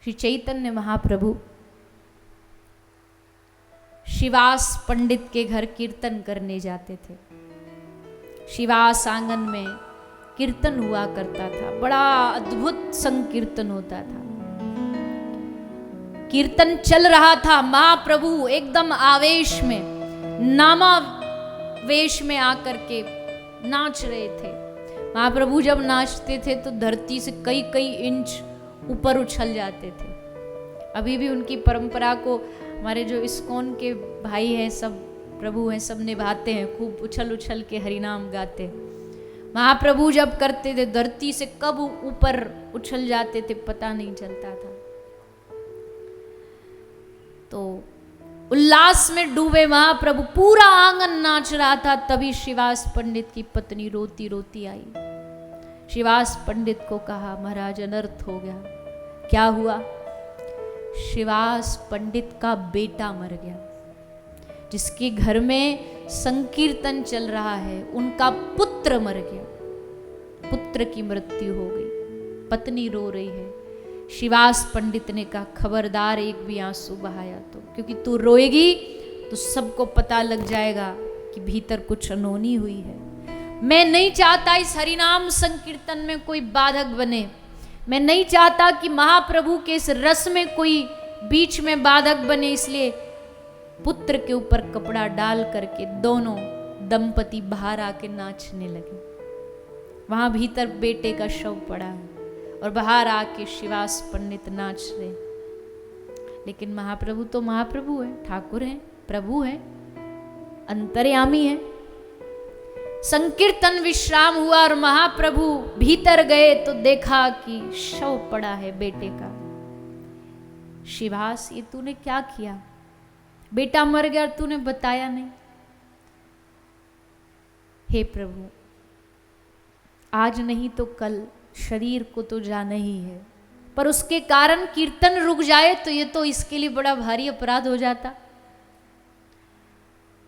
श्री चैतन्य महाप्रभु शिवास पंडित के घर कीर्तन करने जाते थे। शिवास आंगन में कीर्तन हुआ करता था, बड़ा अद्भुत संकीर्तन होता था। कीर्तन चल रहा था, महाप्रभु एकदम आवेश में, नामावेश में आकर के नाच रहे थे। महाप्रभु जब नाचते थे तो धरती से कई कई इंच ऊपर उछल जाते थे। अभी भी उनकी परंपरा को हमारे जो इस्कॉन के भाई हैं, सब प्रभु हैं, सब निभाते हैं, खूब उछल उछल के हरिनाम गाते हैं। महाप्रभु जब करते थे धरती से कब ऊपर उछल जाते थे पता नहीं चलता था। तो उल्लास में डूबे महाप्रभु, पूरा आंगन नाच रहा था। तभी शिवास पंडित की पत्नी रोती रोती आई। शिवास पंडित को कहा, महाराज अनर्थ हो गया। क्या हुआ? शिवास पंडित का बेटा मर गया। जिसके घर में संकीर्तन चल रहा है उनका पुत्र मर गया। पुत्र की मृत्यु हो गई, पत्नी रो रही है। शिवास पंडित ने कहा, खबरदार एक भी आंसू बहाया तो, क्योंकि तू रोएगी तो सबको पता लग जाएगा कि भीतर कुछ अनहोनी हुई है। मैं नहीं चाहता इस हरिनाम संकीर्तन में कोई बाधक बने। मैं नहीं चाहता कि महाप्रभु के इस रस में कोई बीच में बाधक बने। इसलिए पुत्र के ऊपर कपड़ा डाल करके दोनों दंपति बाहर आके नाचने लगे। वहां भीतर बेटे का शव पड़ा है और बाहर आके शिवास पंडित नाच रहे। लेकिन महाप्रभु तो महाप्रभु है, ठाकुर हैं, प्रभु हैं, अंतर्यामी हैं। संकीर्तन विश्राम हुआ और महाप्रभु भीतर गए तो देखा कि शव पड़ा है बेटे का। शिवास, ये तूने क्या किया? बेटा मर गया और तूने बताया नहीं। हे प्रभु, आज नहीं तो कल शरीर को तो जाना ही है, पर उसके कारण कीर्तन रुक जाए तो ये तो इसके लिए बड़ा भारी अपराध हो जाता।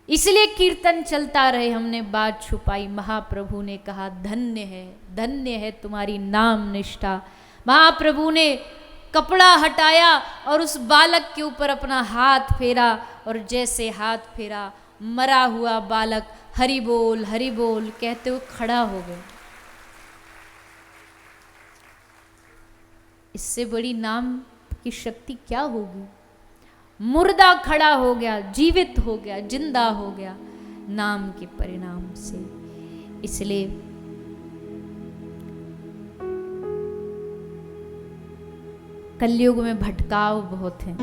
इसलिए कीर्तन चलता रहे, हमने बात छुपाई। महाप्रभु ने कहा, धन्य है तुम्हारी नाम निष्ठा। महाप्रभु ने कपड़ा हटाया और उस बालक के ऊपर अपना हाथ फेरा और जैसे हाथ फेरा मरा हुआ बालक हरि बोल कहते हुए खड़ा हो गया। इससे बड़ी नाम की शक्ति क्या होगी? मुर्दा खड़ा हो गया, जीवित हो गया, जिंदा हो गया नाम के परिणाम से। इसलिए कलयुग में भटकाव बहुत है,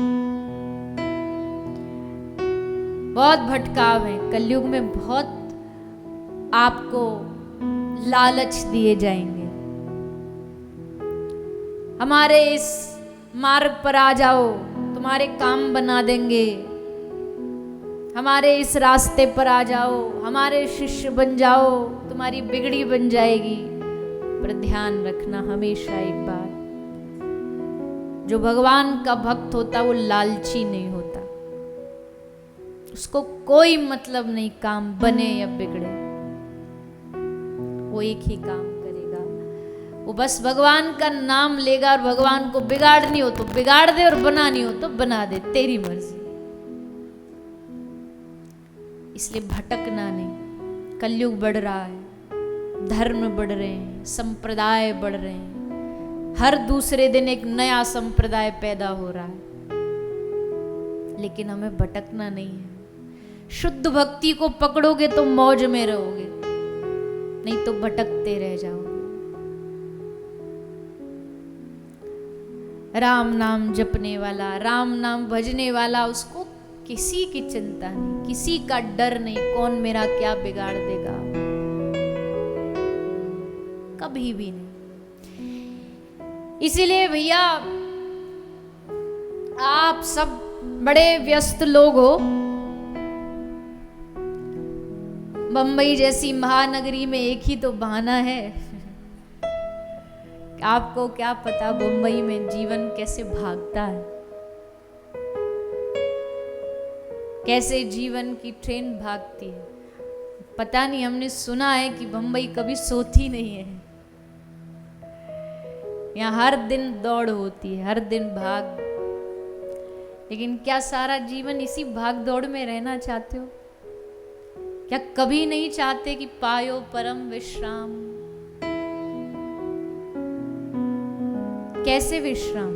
बहुत भटकाव है। कलयुग में बहुत आपको लालच दिए जाएंगे। हमारे इस मार्ग पर आ जाओ, तुम्हारे काम बना देंगे। हमारे इस रास्ते पर आ जाओ, हमारे शिष्य बन जाओ, तुम्हारी बिगड़ी बन जाएगी। पर ध्यान रखना हमेशा एक बात, जो भगवान का भक्त होता वो लालची नहीं होता। उसको कोई मतलब नहीं काम बने या बिगड़े, वो एक ही काम करेगा। वो बस भगवान का नाम लेगा और भगवान को बिगाड़नी हो तो बिगाड़ दे और बनानी हो तो बना दे, तेरी मर्जी। इसलिए भटकना नहीं। कलयुग बढ़ रहा है, धर्म बढ़ रहे हैं, संप्रदाय बढ़ रहे हैं। हर दूसरे दिन एक नया संप्रदाय पैदा हो रहा है, लेकिन हमें भटकना नहीं है। शुद्ध भक्ति को पकड़ोगे तो मौज में रहोगे, नहीं तो भटकते रह जाओगे। राम नाम जपने वाला, राम नाम भजने वाला, उसको किसी की चिंता नहीं, किसी का डर नहीं, कौन मेरा क्या बिगाड़ देगा, कभी भी नहीं। इसीलिए भैया, आप सब बड़े व्यस्त लोग हो। बंबई जैसी महानगरी में एक ही तो बहाना है। आपको क्या पता बंबई में जीवन कैसे भागता है, कैसे जीवन की ट्रेन भागती है। पता नहीं, हमने सुना है कि बंबई कभी सोती नहीं है। यहाँ हर दिन दौड़ होती है, हर दिन भाग। लेकिन क्या सारा जीवन इसी भाग दौड़ में रहना चाहते हो? क्या कभी नहीं चाहते कि पायो परम विश्राम? कैसे विश्राम?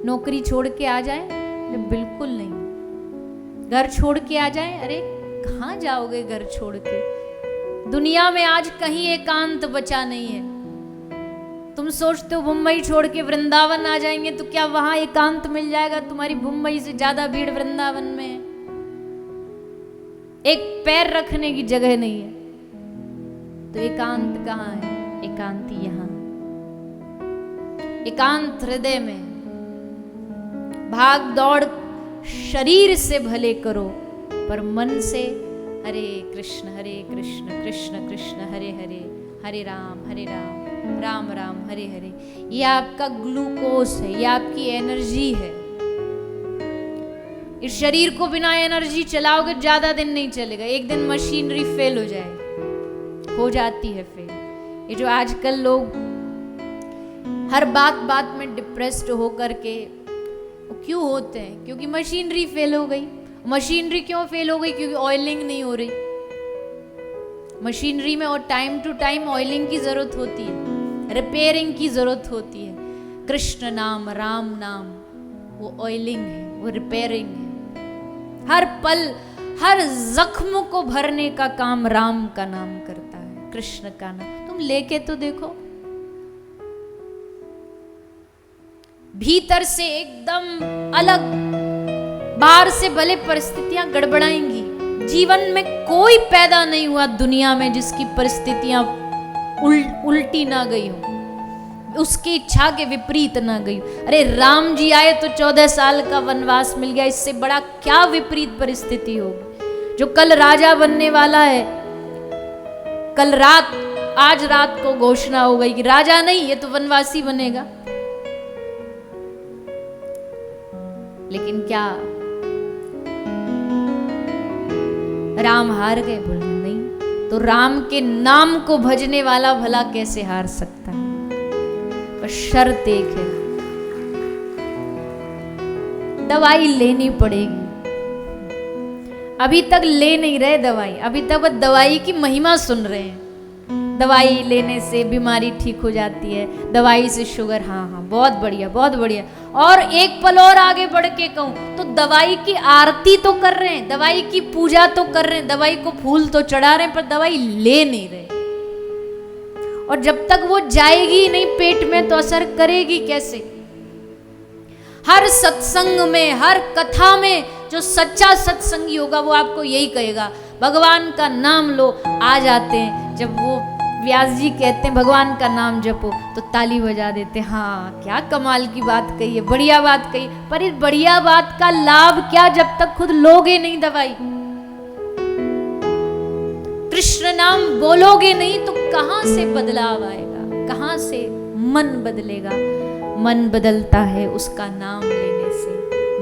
नौकरी छोड़ के आ जाए? बिल्कुल नहीं। घर छोड़ के आ जाए? अरे कहाँ जाओगे घर छोड़ के? दुनिया में आज कहीं एकांत बचा नहीं है। तुम सोचते हो मुंबई छोड़ के वृंदावन आ जाएंगे तो क्या वहां एकांत मिल जाएगा? तुम्हारी मुंबई से ज्यादा भीड़ वृंदावन में है। एक पैर रखने की जगह नहीं है। तो एकांत कहाँ है? एकांत यहाँ, एकांत हृदय में। भाग दौड़ शरीर से भले करो, पर मन से हरे कृष्ण कृष्ण कृष्ण हरे हरे, हरे राम राम राम हरे हरे। ये आपका ग्लूकोस है, ये आपकी एनर्जी है। इस शरीर को बिना एनर्जी चलाओगे ज्यादा दिन नहीं चलेगा, एक दिन मशीनरी फेल हो जाए, हो जाती है फेल। ये जो आजकल लोग हर बात में डिप्रेस्ड होकर के क्यों होते हैं? क्योंकि मशीनरी फेल हो गई। मशीनरी क्यों फेल हो गई? क्योंकि ऑयलिंग नहीं हो रही। मशीनरी में और टाइम टू टाइम ऑयलिंग की जरूरत होती है, रिपेयरिंग की जरूरत होती है। कृष्ण नाम, राम नाम वो ऑयलिंग है, वो रिपेयरिंग है। हर पल हर जख्म को भरने का काम राम का नाम करता है, कृष्ण का नाम। तुम लेके तो देखो, भीतर से एकदम अलग, बाहर से भले परिस्थितियां गड़बड़ाएंगी। जीवन में कोई पैदा नहीं हुआ दुनिया में जिसकी परिस्थितियां उल्टी ना गई हो, उसकी इच्छा के विपरीत ना गई। अरे राम जी आए तो 14 साल का वनवास मिल गया, इससे बड़ा क्या विपरीत परिस्थिति होगी? जो कल राजा बनने वाला है, कल रात, आज रात को घोषणा हो गई कि राजा नहीं, ये तो वनवासी बनेगा। लेकिन क्या राम हार गए? बोले नहीं। तो राम के नाम को भजने वाला भला कैसे हार सकता है? पर शर्त एक है, दवाई लेनी पड़ेगी। अभी तक ले नहीं रहे दवाई, अभी तक बस दवाई की महिमा सुन रहे हैं। दवाई लेने से बीमारी ठीक हो जाती है, दवाई से शुगर, हाँ हाँ बहुत बढ़िया बहुत बढ़िया। और एक पल और आगे बढ़ के कहूं तो दवाई की आरती तो कर रहे हैं, दवाई की पूजा तो कर रहे हैं, दवाई को फूल तो चढ़ा रहे हैं, पर दवाई ले नहीं रहे। और जब तक वो जाएगी नहीं पेट में तो असर करेगी कैसे? हर सत्संग में, हर कथा में जो सच्चा सत्संगी होगा वो आपको यही कहेगा, भगवान का नाम लो। आ जाते हैं जब वो व्यास जी कहते हैं भगवान का नाम जपो, तो ताली बजा देते, हाँ क्या कमाल की बात कही है, बढ़िया बात कही। पर इस बढ़िया बात का लाभ क्या जब तक खुद लोगे नहीं दवाई? कृष्ण नाम बोलोगे नहीं तो कहां से बदलाव आएगा? कहां से मन बदलेगा? मन बदलता है उसका नाम लेने से,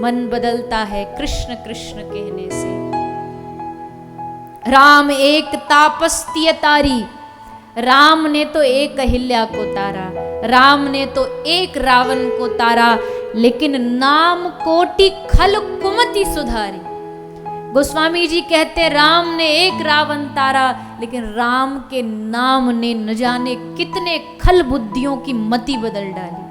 मन बदलता है कृष्ण कृष्ण कहने से। राम एक तापस्तीय तारी, राम ने तो एक अहिल्या को तारा, राम ने तो एक रावण को तारा, लेकिन नाम कोटि खल कुमति सुधारी। गोस्वामी जी कहते राम ने एक रावण तारा, लेकिन राम के नाम ने न जाने कितने खल बुद्धियों की मति बदल डाली।